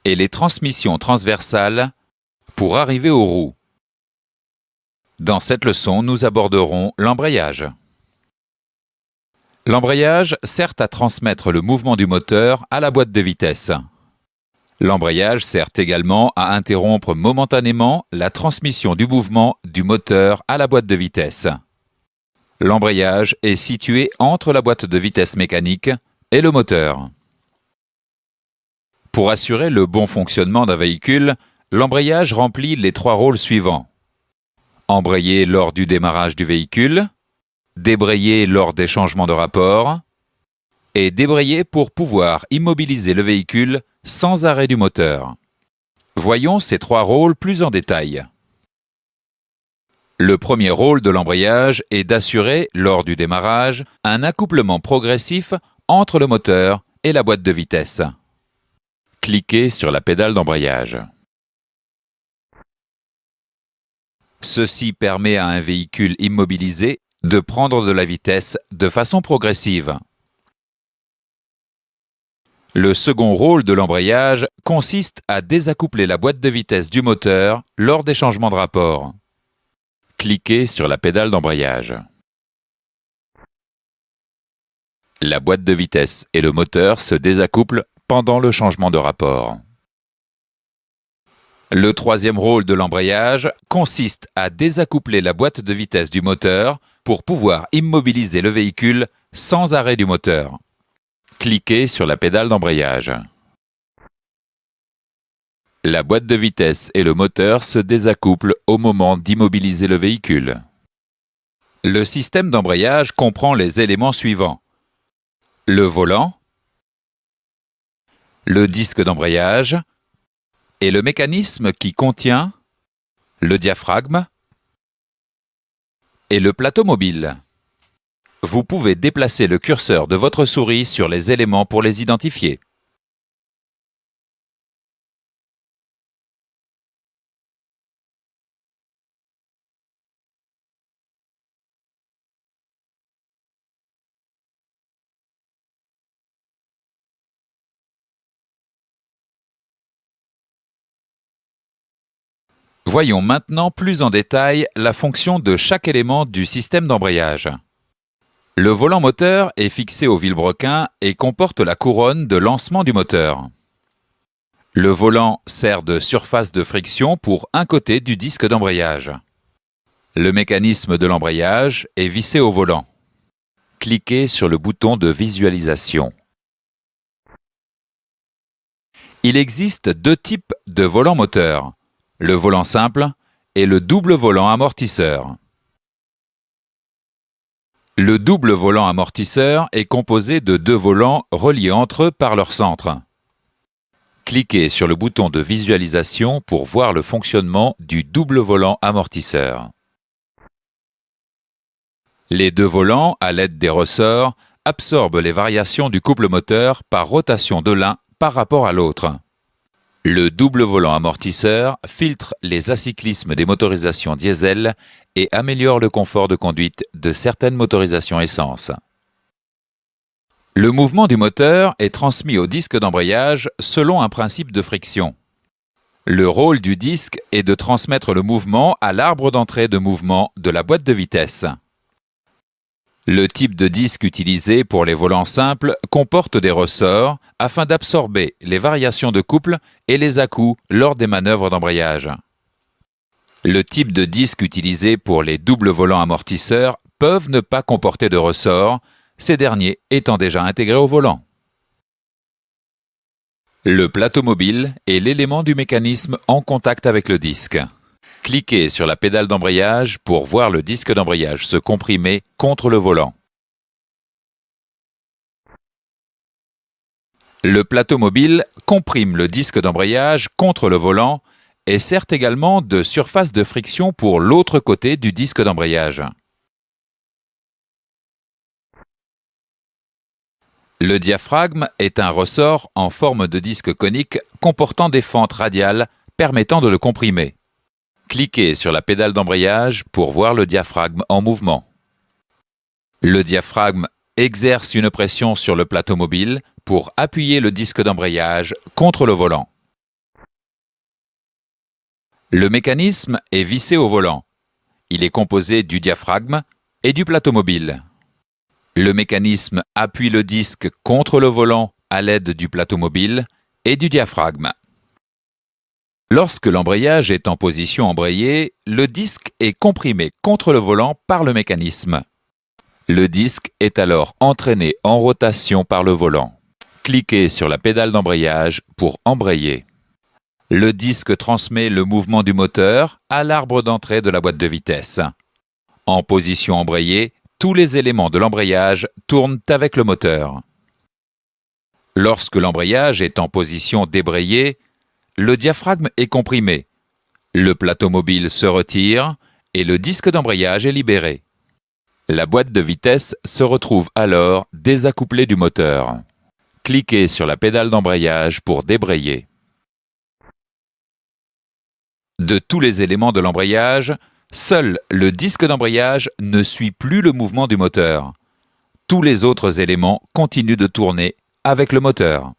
et les transmissions transversales pour arriver aux roues. Dans cette leçon, nous aborderons l'embrayage. L'embrayage sert à transmettre le mouvement du moteur à la boîte de vitesse. L'embrayage sert également à interrompre momentanément la transmission du mouvement du moteur à la boîte de vitesse. L'embrayage est situé entre la boîte de vitesse mécanique et le moteur. Pour assurer le bon fonctionnement d'un véhicule, l'embrayage remplit les trois rôles suivants. Embrayer lors du démarrage du véhicule, débrayer lors des changements de rapport et débrayer pour pouvoir immobiliser le véhicule sans arrêt du moteur. Voyons ces trois rôles plus en détail. Le premier rôle de l'embrayage est d'assurer, lors du démarrage, un accouplement progressif entre le moteur et la boîte de vitesse. Cliquez sur la pédale d'embrayage. Ceci permet à un véhicule immobilisé de prendre de la vitesse de façon progressive. Le second rôle de l'embrayage consiste à désaccoupler la boîte de vitesse du moteur lors des changements de rapport. Cliquez sur la pédale d'embrayage. La boîte de vitesse et le moteur se désaccouplent pendant le changement de rapport. Le troisième rôle de l'embrayage consiste à désaccoupler la boîte de vitesse du moteur pour pouvoir immobiliser le véhicule sans arrêt du moteur. Cliquez sur la pédale d'embrayage. La boîte de vitesse et le moteur se désaccouplent au moment d'immobiliser le véhicule. Le système d'embrayage comprend les éléments suivants. Le volant, le disque d'embrayage et le mécanisme qui contient le diaphragme et le plateau mobile. Vous pouvez déplacer le curseur de votre souris sur les éléments pour les identifier. Voyons maintenant plus en détail la fonction de chaque élément du système d'embrayage. Le volant moteur est fixé au vilebrequin et comporte la couronne de lancement du moteur. Le volant sert de surface de friction pour un côté du disque d'embrayage. Le mécanisme de l'embrayage est vissé au volant. Cliquez sur le bouton de visualisation. Il existe deux types de volants moteurs. Le volant simple et le double volant amortisseur. Le double volant amortisseur est composé de deux volants reliés entre eux par leur centre. Cliquez sur le bouton de visualisation pour voir le fonctionnement du double volant amortisseur. Les deux volants, à l'aide des ressorts, absorbent les variations du couple moteur par rotation de l'un par rapport à l'autre. Le double volant amortisseur filtre les acyclismes des motorisations diesel et améliore le confort de conduite de certaines motorisations essence. Le mouvement du moteur est transmis au disque d'embrayage selon un principe de friction. Le rôle du disque est de transmettre le mouvement à l'arbre d'entrée de mouvement de la boîte de vitesse. Le type de disque utilisé pour les volants simples comporte des ressorts afin d'absorber les variations de couple et les à-coups lors des manœuvres d'embrayage. Le type de disque utilisé pour les doubles volants amortisseurs peuvent ne pas comporter de ressorts, ces derniers étant déjà intégrés au volant. Le plateau mobile est l'élément du mécanisme en contact avec le disque. Cliquez sur la pédale d'embrayage pour voir le disque d'embrayage se comprimer contre le volant. Le plateau mobile comprime le disque d'embrayage contre le volant et sert également de surface de friction pour l'autre côté du disque d'embrayage. Le diaphragme est un ressort en forme de disque conique comportant des fentes radiales permettant de le comprimer. Cliquez sur la pédale d'embrayage pour voir le diaphragme en mouvement. Le diaphragme exerce une pression sur le plateau mobile pour appuyer le disque d'embrayage contre le volant. Le mécanisme est vissé au volant. Il est composé du diaphragme et du plateau mobile. Le mécanisme appuie le disque contre le volant à l'aide du plateau mobile et du diaphragme. Lorsque l'embrayage est en position embrayée, le disque est comprimé contre le volant par le mécanisme. Le disque est alors entraîné en rotation par le volant. Cliquez sur la pédale d'embrayage pour embrayer. Le disque transmet le mouvement du moteur à l'arbre d'entrée de la boîte de vitesse. En position embrayée, tous les éléments de l'embrayage tournent avec le moteur. Lorsque l'embrayage est en position débrayée, le diaphragme est comprimé, le plateau mobile se retire et le disque d'embrayage est libéré. La boîte de vitesse se retrouve alors désaccouplée du moteur. Cliquez sur la pédale d'embrayage pour débrayer. De tous les éléments de l'embrayage, seul le disque d'embrayage ne suit plus le mouvement du moteur. Tous les autres éléments continuent de tourner avec le moteur.